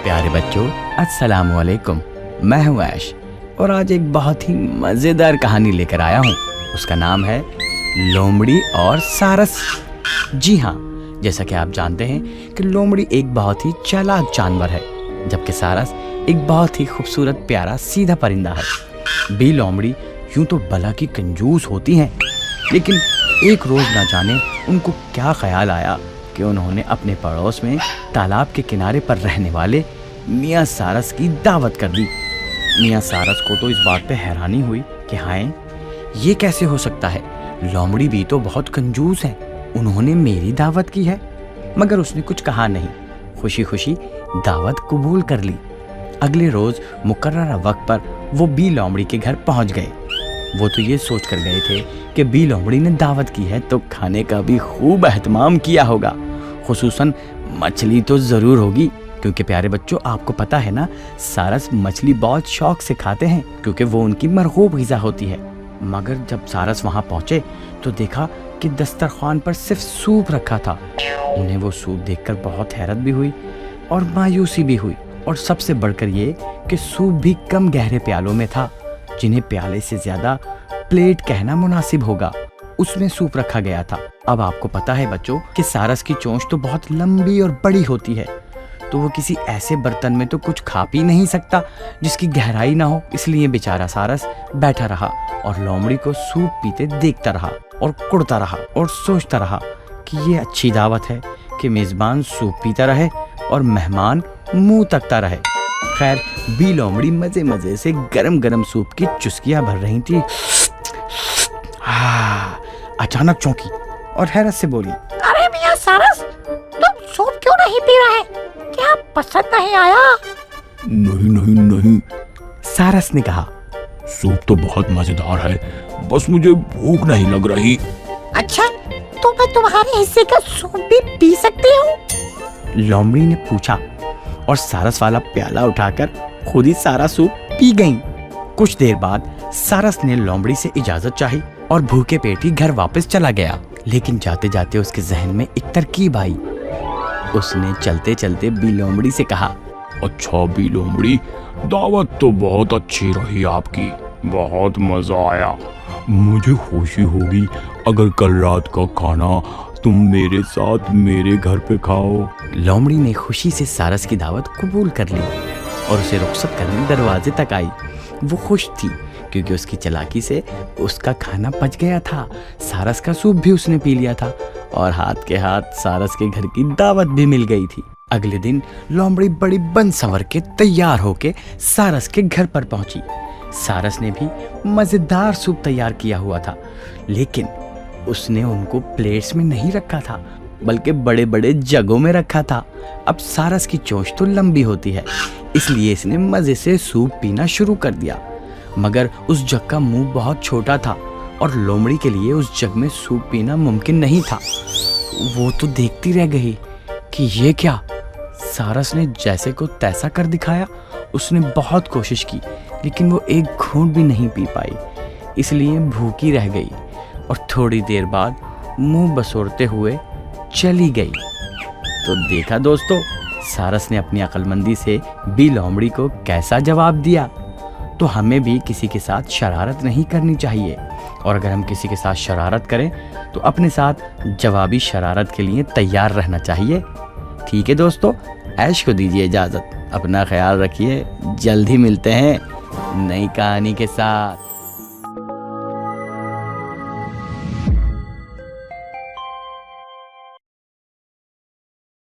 प्यारे बच्चों, अस्सलाम वालेकुम। मैं हूँ ऐश और आज एक बहुत ही मज़ेदार कहानी लेकर आया हूँ। उसका नाम है लोमड़ी और सारस। जी हाँ, जैसा कि आप जानते हैं कि लोमड़ी एक बहुत ही चालाक जानवर है, जबकि सारस एक बहुत ही खूबसूरत प्यारा सीधा परिंदा है। बी लोमड़ी यूं तो भला की कंजूस होती हैं, लेकिन एक रोज़ ना जाने उनको क्या ख्याल आया कि उन्होंने अपने पड़ोस में तालाब के किनारे पर रहने वाले मियाँ सारस की दावत कर दी। मियाँ सारस को तो इस बात पे हैरानी हुई कि हाय, ये कैसे हो सकता है? लोमड़ी भी तो बहुत कंजूस है, उन्होंने मेरी दावत की है। मगर उसने कुछ कहा नहीं, खुशी खुशी दावत कबूल कर ली। अगले रोज मुकर्ररा वक्त पर वो बी लोमड़ी के घर पहुंच गए। वो तो ये सोच कर गए थे कि बी लोमड़ी ने दावत की है तो खाने का भी खूब एहतमाम किया होगा, खुसूसन मछली तो ज़रूर होगी, क्योंकि प्यारे बच्चों आपको पता है ना, सारस मछली बहुत शौक से खाते हैं क्योंकि वो उनकी मरगूब ग़िज़ा होती है। मगर जब सारस वहाँ पहुँचे तो देखा कि दस्तरखान पर सिर्फ सूप रखा था। उन्हें वो सूप देखकर बहुत हैरत भी हुई और मायूसी भी हुई, और सबसे बढ़कर ये कि सूप भी कम गहरे प्यालों में था, जिन्हें प्याले से ज़्यादा प्लेट कहना मुनासिब होगा, उसमें सूप रखा गया था। अब आपको पता है बच्चों कि सारस की चोंच तो बहुत लंबी और बड़ी होती है, तो वो किसी ऐसे बर्तन में तो कुछ खा पी नहीं सकता जिसकी गहराई ना हो। इसलिए बेचारा सारस बैठा रहा और लोमड़ी को सूप पीते देखता रहा और कुड़ता रहा और सोचता रहा कि ये अच्छी दावत है कि मेज़बान सूप पीता रहे और मेहमान मुंह तकता रहे। खैर, बी लोमड़ी मजे मजे से गरम गरम सूप की चुस्कियां भर रही थी। अचानक चौंकी और हैरत से बोली, अरे मियाँ सारस, तुम सूप क्यों नहीं पी रहे? क्या पसंद नहीं आया? नहीं नहीं नहीं, सारस ने कहा, सूप तो बहुत मजेदार है, बस मुझे भूख नहीं लग रही। अच्छा, तो मैं तुम्हारे हिस्से का सूप भी पी सकती हूँ? लोमड़ी ने पूछा और सारस वाला प्याला उठाकर खुद ही सारा सूप पी गई। कुछ देर बाद सारस ने लोमड़ी से इजाजत चाही और भूखे पेट ही घर वापस चला गया। लेकिन जाते जाते उसके जहन में एक तरकीब आई। उसने चलते चलते बी लोमड़ी से कहा, अच्छा बी लोमड़ी, दावत तो बहुत अच्छी रही आपकी, बहुत मजा आया। मुझे खुशी होगी अगर कल रात का खाना तुम मेरे साथ मेरे घर पे खाओ। लोमड़ी ने खुशी से सारस की दावत कबूल कर ली और उसे रुखसत करने दरवाजे तक आई। वो खुश थी क्योंकि उसकी चालाकी से उसका खाना पच गया था, सारस का सूप भी उसने पी लिया था और हाथ के हाथ सारस के घर की दावत भी मिल गई थी। अगले दिन लोमड़ी बड़ी बन संवर के तैयार होके सारस के घर पर पहुंची। सारस ने भी मजेदार सूप तैयार किया हुआ था, लेकिन उसने उनको प्लेट्स में नहीं रखा था, बल्कि बड़े बड़े जगों में रखा था। अब सारस की चोंच तो लंबी होती है, इसलिए इसने मजे से सूप पीना शुरू कर दिया। मगर उस जग का मुंह बहुत छोटा था और लोमड़ी के लिए उस जग में सूप पीना मुमकिन नहीं था। वो तो देखती रह गई कि ये क्या। सारस ने जैसे को तैसा कर दिखाया। उसने बहुत कोशिश की, लेकिन वो एक घूंट भी नहीं पी पाई, इसलिए भूखी रह गई और थोड़ी देर बाद मुंह बसोरते हुए चली गई। तो देखा दोस्तों, सारस ने अपनी अक्लमंदी से बी लोमड़ी को कैसा जवाब दिया। तो हमें भी किसी के साथ शरारत नहीं करनी चाहिए, और अगर हम किसी के साथ शरारत करें तो अपने साथ जवाबी शरारत के लिए तैयार रहना चाहिए। ठीक है दोस्तों, ऐश को दीजिए इजाज़त, अपना ख्याल रखिए, जल्द ही मिलते हैं नई कहानी के साथ।